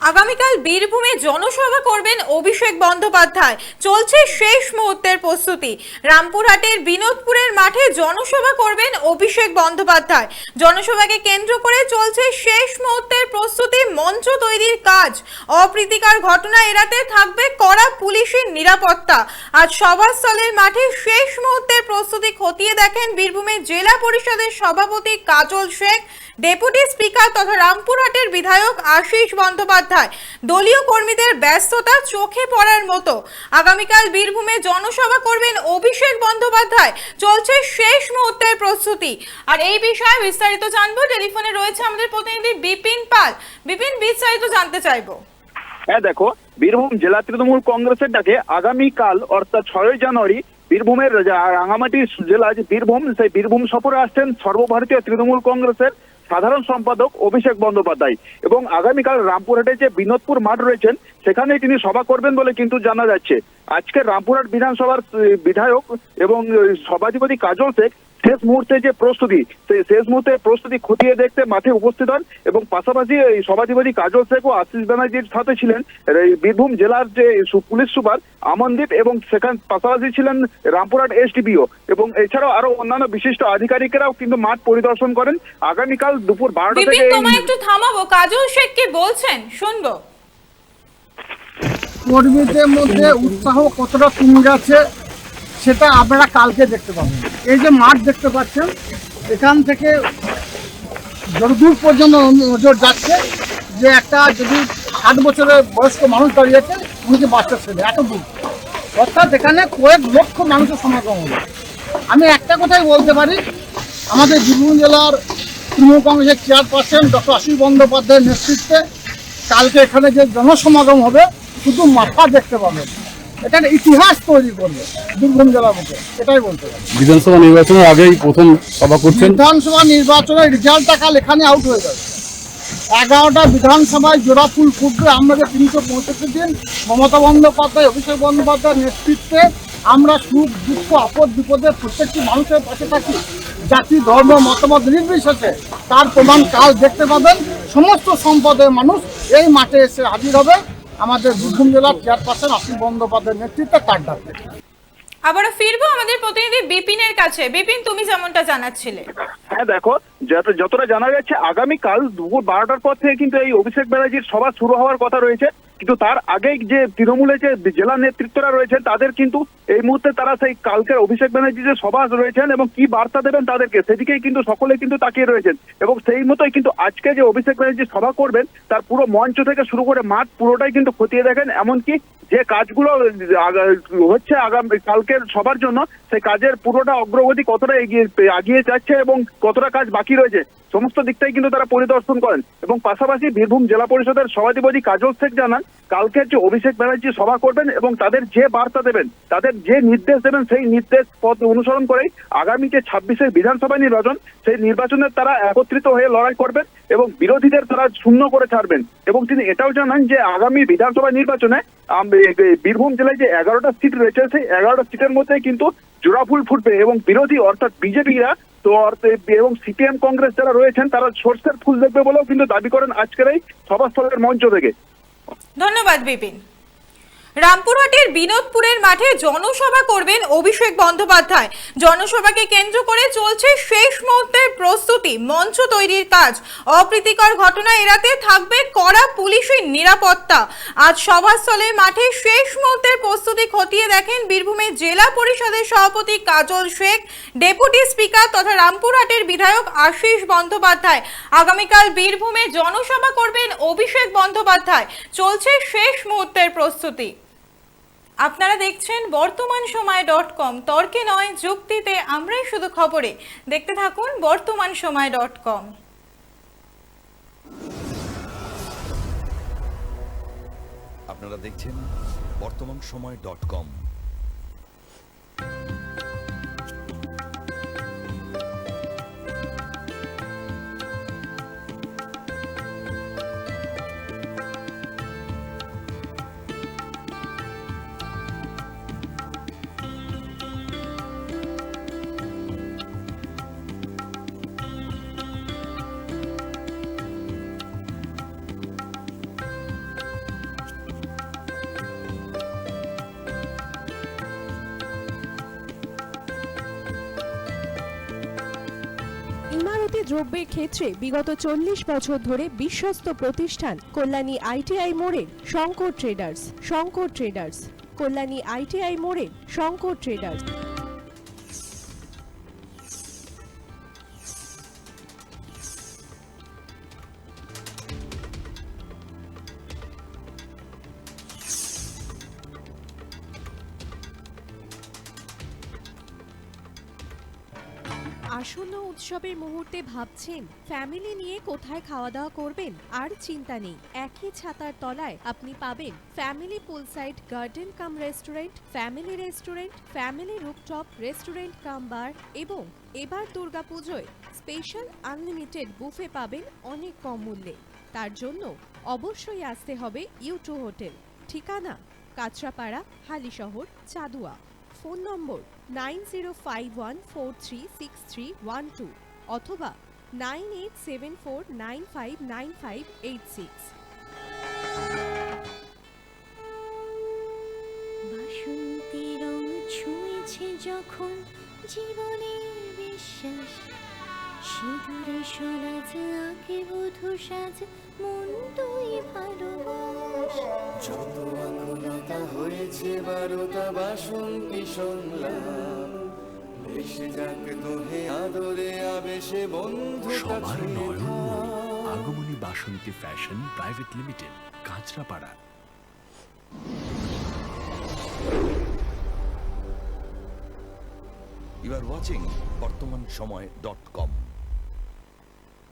আগামীকাল বীরভূমে জনসভা করবেন অভিষেক বন্দ্যোপাধ্যায়। চলছে শেষ মুহূর্তের প্রস্তুতি। রামপুরহাটের বিনোদপুরের মাঠে জনসভা করবেন অভিষেক বন্দ্যোপাধ্যায়। জনসভাকে কেন্দ্র করে চলছে শেষ মুহূর্তের প্রস্তুতি, মঞ্চ তৈরির কাজ। অপ্রীতিকর ঘটনা এড়াতে থাকবে কড়া পুলিশের নিরাপত্তা। আজ সভাস্থলের মাঠে শেষ মুহূর্তের প্রস্তুতি খতিয়ে দেখেন বীরভূমের জেলা পরিষদের সভাপতি কাজল শেখ, ডেপুটি স্পিকার তথা রামপুরহাটের বিধায়ক আশিস বন্দ্যোপাধ্যায়। দলীয় কর্মীদের ব্যস্ততা চোখে পড়ার মতো। আগামীকাল বীরভূমে জনসভা করবেন অভিষেক বন্দ্যোপাধ্যায়। চলছে শেষ মুহূর্তের প্রস্তুতি। আর এই বিষয়ে বিস্তারিত জানবো। টেলিফোনে রয়েছে আমাদের প্রতিনিধি বিপিন পাল। বিপিন, বিস্তারিত জানতে চাইবো। হ্যাঁ দেখো, বীরভূম জেলা তৃণমূল কংগ্রেসের ডাকে আগামীকাল অর্থাৎ 6 জানুয়ারি বীরভূমের রাঙামাটি জেলা বীরভূম, সেই বীরভূম সফরে আসছেন সর্বভারতীয় তৃণমূল কংগ্রেসের সাধারণ সম্পাদক অভিষেক বন্দ্যোপাধ্যায়। এবং আগামীকাল রামপুরহাটে যে বিনোদপুর মাঠ রয়েছেন সেখানে তিনি সভা করবেন বলে কিন্তু জানা যাচ্ছে। আজকে রামপুরহাট বিধানসভার বিধায়ক এবং সভাধিপতি কাজল শেখ শেষ মুহূর্তে যে প্রস্তুতি, সেই শেষ মুহূর্তে প্রস্তুতি খতিয়ে দেখতে মাঠে উপস্থিত হন। এবং পাশাপাশি এই সভাধিপতি কাজল শেখ ও আশিস ব্যানার্জির সাথে ছিলেন বীরভূম জেলার যে পুলিশ সুপার আমনদীপ, এবং সেখানে পাশাপাশি ছিলেন রামপুরহাট এসডিপিও, এবং এছাড়াও আরো অন্যান্য বিশিষ্ট আধিকারিকেরাও কিন্তু মাঠ পরিদর্শন করেন। আগামীকাল দুপুর 12টা থেকে একটু থামাবো, কাজল শেখ কি বলছেন শুনবো। কর্মীদের মধ্যে উৎসাহ কতটা কমে গেছে সেটা আপনারা কালকে দেখতে পাবেন। এই যে মাঠ দেখতে পাচ্ছেন, এখান থেকে যতদূর পর্যন্ত নজর যাচ্ছে যে একটা যদি 60 বছরের বয়স্ক মানুষ দাঁড়িয়েছে, উনি যে বাচ্চা ছেলে, এত দূর, অর্থাৎ এখানে কয়েক লক্ষ মানুষের সমাগম হবে। আমি একটা কথাই বলতে পারি, আমাদের বীরভূম জেলার তৃণমূল কংগ্রেসের চেয়ারপারসন ডক্টর আশিস বন্দ্যোপাধ্যায়ের নেতৃত্বে কালকে এখানে যে জনসমাগম হবে, শুধু মাথা দেখতে পাবেন। এটা একটা ইতিহাস তৈরি করবে বীরভূম জেলার মধ্যে, এটাই বলতে পারি। বিধানসভা নির্বাচনের আগেই প্রথম সভা করছেন। বিধানসভা নির্বাচনের রেজাল্টটা কাল এখানে আউট হয়ে যাবে। 11টা বিধানসভায় জোড়া ফুল ফুটবে। আমরা যে 365 দিন মমতা বন্দ্যোপাধ্যায়, অভিষেক বন্দ্যোপাধ্যায়ের নেতৃত্বে আমরা সুখ দুঃখ আপদ বিপদে প্রত্যেকটি মানুষের পাশে থাকি, জাতি ধর্ম মতামত নির্বিশেষে। তার প্রমাণ কাল দেখতে পাবেন। সমস্ত সম্পদের মানুষ এই মাঠে এসে হাজির হবে আমাদের বীরভূম জেলার চেয়ারপারসন আশিস বন্দ্যোপাধ্যায়ের নেতৃত্বে তার ডাকে। আবারও ফিরবো আমাদের প্রতিনিধি বিপিনের কাছে। বিপিন, তুমি যেমনটা জানাচ্ছিলে। হ্যাঁ দেখো, যতটা জানা যাচ্ছে আগামীকাল দুপুর 12টার পর থেকে কিন্তু এই অভিষেক ব্যানার্জির সভা শুরু হওয়ার কথা রয়েছে। কিন্তু তার আগে যে তৃণমূলের যে জেলা নেতৃত্বরা রয়েছেন তাদের কিন্তু এই মুহূর্তে তারা সেই কালকের অভিষেক ব্যানার্জি যে সভা রয়েছেন এবং কি বার্তা দেবেন তাদেরকে, সেদিকেই কিন্তু সকলে কিন্তু তাকিয়ে রয়েছেন। এবং সেই মতোই কিন্তু আজকে যে অভিষেক ব্যানার্জি সভা করবেন তার পুরো মঞ্চ থেকে শুরু করে মাঠ পুরোটাই কিন্তু খতিয়ে দেখেন। এমনকি যে কাজগুলো হচ্ছে আগামী কালকের সবার জন্য, সেই কাজের পুরোটা অগ্রগতি কতটা এগিয়ে যাচ্ছে এবং কতটা কাজ বাকি রয়েছে, সমস্ত দিকটাই কিন্তু তারা পরিদর্শন করেন। এবং পাশাপাশি বীরভূম জেলা পরিষদের সভাধিপতি কাজল শেখ জানান কালকের যে অভিষেক ব্যানার্জি সভা করবেন এবং তাদের যে বার্তা দেবেন, তাদের যে নির্দেশ দেবেন, সেই নির্দেশ পথ অনুসরণ করেই আগামী যে 26-এর বিধানসভা নির্বাচন, সেই নির্বাচনের তারা একত্রিত হয়ে লড়াই করবেন এবং বিরোধীদের তারা শূন্য করে ছাড়বেন। এবং তিনি এটাও জানান যে আগামী বিধানসভা নির্বাচনে বীরভূম জেলায় যে 11টা সিট রয়েছে, সেই 11টা সিটের মধ্যে কিন্তু জোড়াফুল ফুটবে এবং বিরোধী অর্থাৎ বিজেপিরা তো এবং সিপিএম কংগ্রেস যারা রয়েছেন তারা সর্ষের ফুল দেখবে বলেও কিন্তু দাবি করেন আজকের এই সভাস্থলের মঞ্চ থেকে। ধন্যবাদ বিপিন। রামপুরহাটের বিনোদপুরের মাঠে জনসভা করবেন অভিষেক বন্দ্যোপাধ্যায়। জনসভাকে কেন্দ্র করে চলছে শেষ মুহূর্তের প্রস্তুতি, মঞ্চ তৈরির কাজ। অপ্রীতিকর ঘটনা এড়াতে থাকবে কড়া পুলিশের নিরাপত্তা। আজ সভাস্থলের মাঠে শেষ মুহূর্তের প্রস্তুতি খতিয়ে দেখেন বীরভূমের জেলা পরিষদের সভাপতি কাজল শেখ, ডেপুটি স্পিকার তথা রামপুরহাটের বিধায়ক আশিস বন্দ্যোপাধ্যায়। আগামীকাল বীরভূমে জনসভা করবেন অভিষেক বন্দ্যোপাধ্যায়। চলছে শেষ মুহূর্তের প্রস্তুতি। আপনারা দেখছেন বর্তমানসময়.com। তর্কে নয়, যুক্তিতে আমরাই শুধু খবরে। দেখতে থাকুন বর্তমানসময়.com। আপনারা দেখছেন বর্তমানসময়.com। দ্রব্যের ক্ষেত্রে বিগত 40 বছর ধরে বিশ্বস্ত প্রতিষ্ঠান কল্যাণী আইটিআই মোড়ের শঙ্কর ট্রেডার্স। কল্যাণী আইটিআই মোড়ের শঙ্কর ট্রেডার্স। আসন্ন উৎসবের মুহূর্তে ভাবছেন ফ্যামিলি নিয়ে কোথায় খাওয়া দাওয়া করবেন? আর চিন্তা নেই, একই ছাতার তলায় আপনি পাবেন family poolside garden cum restaurant, family rooftop restaurant cum bar এবং এবার দুর্গাপুজোয় স্পেশাল আনলিমিটেড বুফে পাবেন অনেক কম মূল্যে। তার জন্য অবশ্যই আসতে হবে U2 হোটেল। ঠিকানা কাঁচরাপাড়া, হালিশহর, চাদুয়া। ফোন নম্বর 9051436312 অথবা 9874959586। বাসন্তী রং ছুঁয়েছে যখন জীবনের বিশ্বাস, সিঁদুরে সরাজ আঁকে বধূ সাজ, মন তুই ভালোবাস। যত আকুলতা হয়েছে বারোটা বাসন্তী সংলাপ, এসে যাক তোহে আদরে আবেশে বন্ধু সবার Nayan Agomoni Basanti fashion private limited, Kanchrapara. You are watching বর্তমান সময়.com